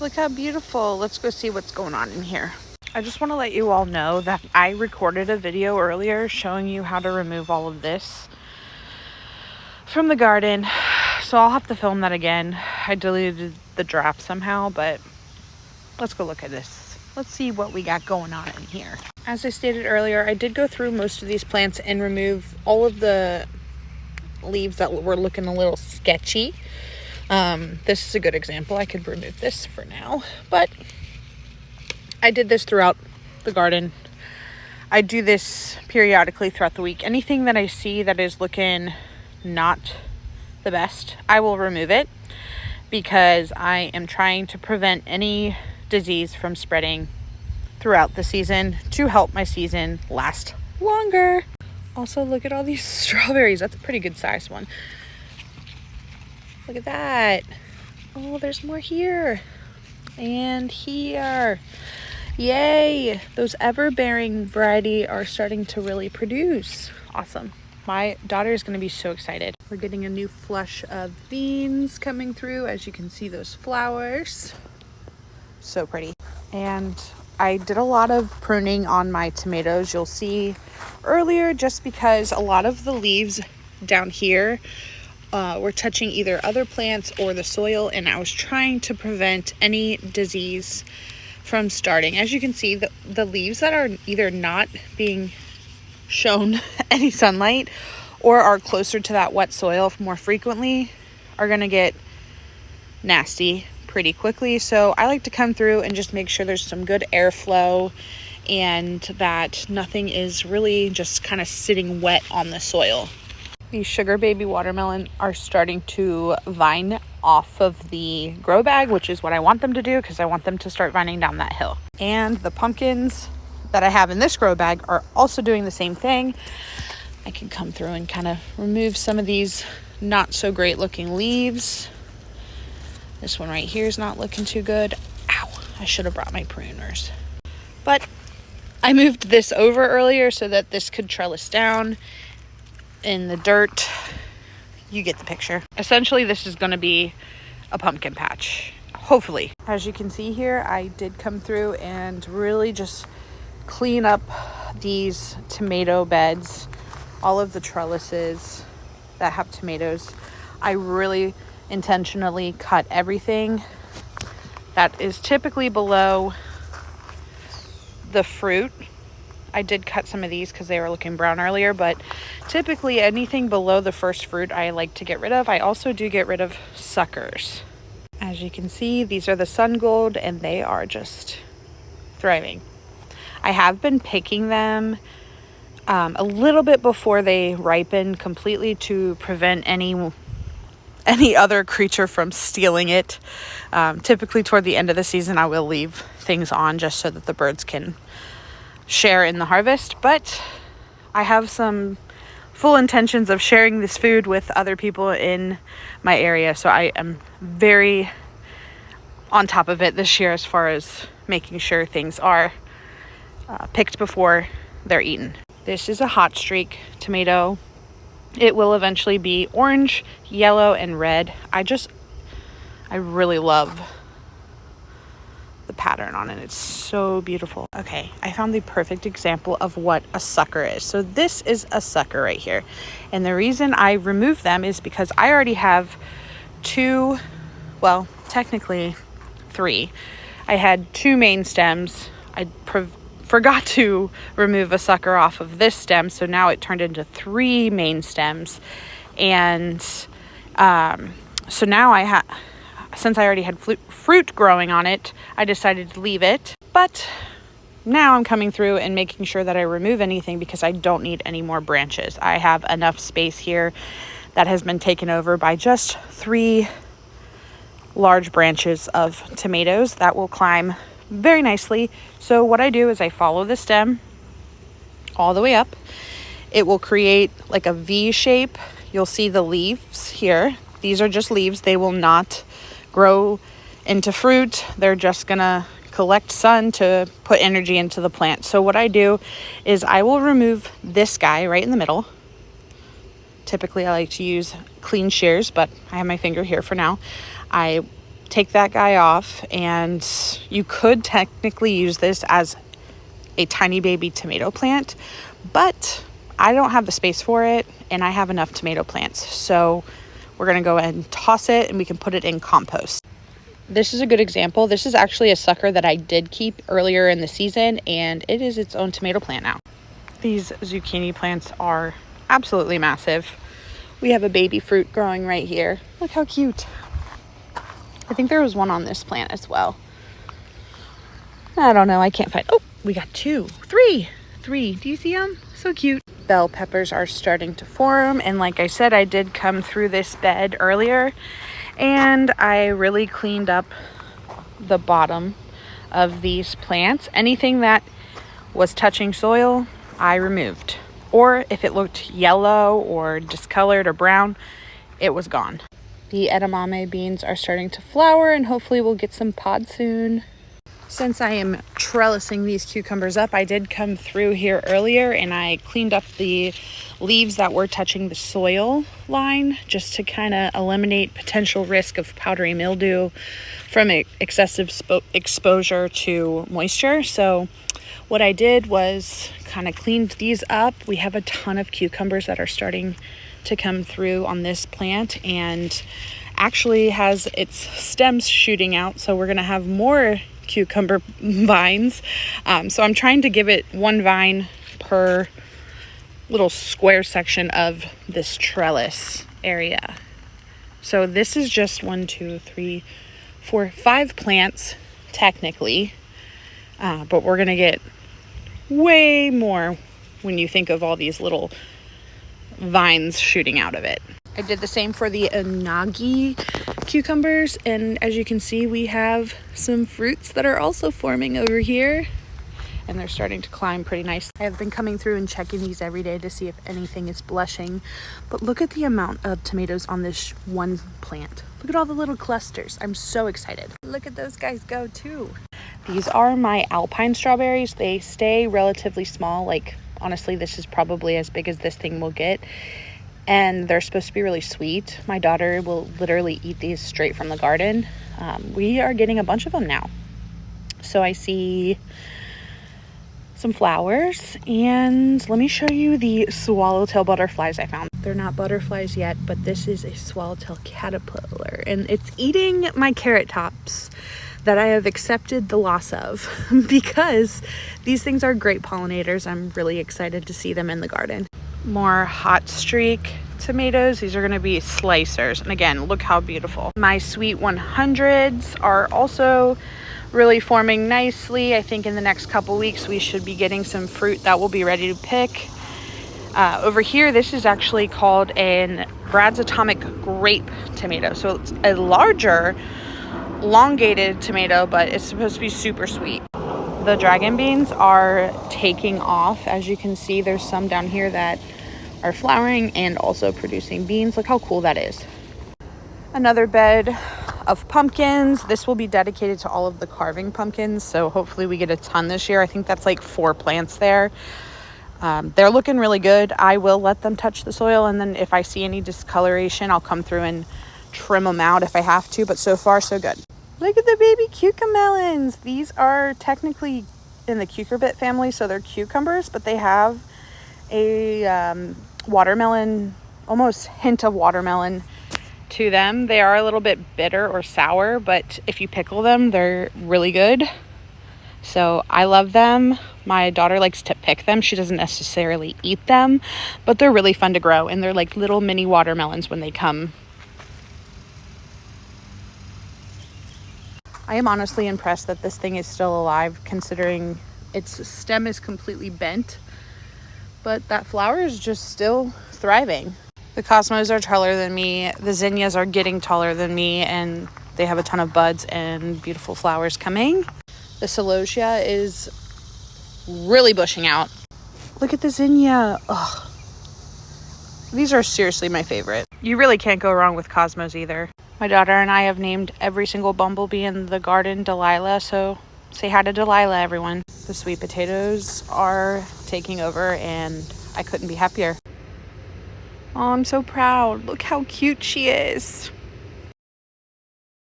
Look how beautiful. Let's go see what's going on in here. I just want to let you all know that I recorded a video earlier showing you how to remove all of this from the garden. So I'll have to film that again. I deleted the draft somehow, but let's go look at this. Let's see what we got going on in here. As I stated earlier, I did go through most of these plants and remove all of the leaves that were looking a little sketchy. This is a good example. I could remove this for now, but I did this throughout the garden. I do this periodically throughout the week. Anything that I see that is looking not the best, I will remove it because I am trying to prevent any disease from spreading throughout the season to help my season last longer. Also, look at all these strawberries. That's a pretty good sized one. Look at that. Oh, there's more here and here. Yay, those ever-bearing variety are starting to really produce. Awesome. My daughter is going to be so excited. We're getting a new flush of beans coming through. As you can see, those flowers. So pretty. And I did a lot of pruning on my tomatoes. You'll see earlier, just because a lot of the leaves down here were touching either other plants or the soil, and I was trying to prevent any disease from starting. As you can see, the leaves that are either not being shown any sunlight or are closer to that wet soil more frequently are going to get nasty pretty quickly. So I like to come through and just make sure there's some good airflow and that nothing is really just kind of sitting wet on the soil. These sugar baby watermelon are starting to vine off of the grow bag, which is what I want them to do because I want them to start vining down that hill. And the pumpkins that I have in this grow bag are also doing the same thing. I can come through and kind of remove some of these not so great looking leaves. This one right here is not looking too good. Ow, I should have brought my pruners. But I moved this over earlier so that this could trellis down in the dirt. You get the picture. Essentially, this is going to be a pumpkin patch, hopefully. As you can see here, I did come through and really just clean up these tomato beds, all of the trellises that have tomatoes. I really intentionally cut everything that is typically below the fruit. I did cut some of these because they were looking brown earlier, but typically anything below the first fruit I like to get rid of. I also do get rid of suckers. As you can see, these are the sun gold and they are just thriving. I have been picking them a little bit before they ripen completely to prevent any other creature from stealing it. Typically toward the end of the season, I will leave things on just so that the birds can share in the harvest, but I have some full intentions of sharing this food with other people in my area, so I am very on top of it this year as far as making sure things are picked before they're eaten. This is a hot streak tomato. It will eventually be orange, yellow, and red. I really love the pattern on it. It's so beautiful. Okay, I found the perfect example of what a sucker is. So this is a sucker right here. And the reason I removed them is because I already have two, well, technically three. I had two main stems. I forgot to remove a sucker off of this stem, so now it turned into three main stems. And so now since I already had fruit growing on it, I decided to leave it. But now I'm coming through and making sure that I remove anything because I don't need any more branches. I have enough space here that has been taken over by just three large branches of tomatoes that will climb very nicely. So what I do is I follow the stem all the way up. It will create like a V shape. You'll see the leaves here. These are just leaves. They will not grow into fruit. They're just gonna collect sun to put energy into the plant. So what I do is I will remove this guy right in the middle. Typically I like to use clean shears, but I have my finger here for now. I take that guy off, and you could technically use this as a tiny baby tomato plant, but I don't have the space for it and I have enough tomato plants. So we're going to go ahead and toss it and we can put it in compost. This is a good example. This is actually a sucker that I did keep earlier in the season, and it is its own tomato plant now. These zucchini plants are absolutely massive. We have a baby fruit growing right here. Look how cute. I think there was one on this plant as well. I don't know. I can't find. Oh, we got three. Do you see them? So cute. Bell peppers are starting to form. And like I said, I did come through this bed earlier and I really cleaned up the bottom of these plants. Anything that was touching soil, I removed. Or if it looked yellow or discolored or brown, it was gone. The edamame beans are starting to flower and hopefully we'll get some pods soon. Since I am trellising these cucumbers up, I did come through here earlier and I cleaned up the leaves that were touching the soil line just to kind of eliminate potential risk of powdery mildew from excessive exposure to moisture. So what I did was kind of cleaned these up. We have a ton of cucumbers that are starting to come through on this plant and actually has its stems shooting out. So we're going to have more cucumber vines. So I'm trying to give it one vine per little square section of this trellis area. So this is just 1, 2, 3, 4, 5 plants technically, but we're gonna get way more when you think of all these little vines shooting out of it. I did the same for the unagi cucumbers, and as you can see, we have some fruits that are also forming over here, and they're starting to climb pretty nice. I have been coming through and checking these every day to see if anything is blushing, but look at the amount of tomatoes on this one plant. Look at all the little clusters. I'm so excited. Look at those guys go too. These are my alpine strawberries. They stay relatively small. Like, honestly, this is probably as big as this thing will get. And they're supposed to be really sweet. My daughter will literally eat these straight from the garden. We are getting a bunch of them now. So I see some flowers, and let me show you the swallowtail butterflies I found. They're not butterflies yet, but this is a swallowtail caterpillar, and it's eating my carrot tops that I have accepted the loss of because these things are great pollinators. I'm really excited to see them in the garden. More hot streak tomatoes. These are going to be slicers, and again, look how beautiful. My sweet 100s are also really forming nicely. I think in the next couple weeks we should be getting some fruit that will be ready to pick. Over here, this is actually called an Brad's Atomic grape tomato, so it's a larger elongated tomato, but it's supposed to be super sweet. The dragon beans are taking off. As you can see, there's some down here that are flowering and also producing beans. Look how cool that is. Another bed of pumpkins. This will be dedicated to all of the carving pumpkins, so hopefully we get a ton this year. I think that's like 4 plants there. They're looking really good. I will let them touch the soil, and then if I see any discoloration, I'll come through and trim them out if I have to, but so far so good. Look at the baby cucamelons. These are technically in the cucurbit family, so they're cucumbers, but they have a watermelon, almost hint of watermelon to them. They are a little bit bitter or sour, but if you pickle them, they're really good. So I love them. My daughter likes to pick them. She doesn't necessarily eat them, but they're really fun to grow, and they're like little mini watermelons when they come. I am honestly impressed that this thing is still alive, considering its stem is completely bent, but that flower is just still thriving. The cosmos are taller than me. The zinnias are getting taller than me, and they have a ton of buds and beautiful flowers coming. The celosia is really bushing out. Look at the zinnia. Ugh. These are seriously my favorite. You really can't go wrong with cosmos either. My daughter and I have named every single bumblebee in the garden Delilah, so say hi to Delilah, everyone. The sweet potatoes are taking over, and I couldn't be happier. Oh, I'm so proud. Look how cute she is.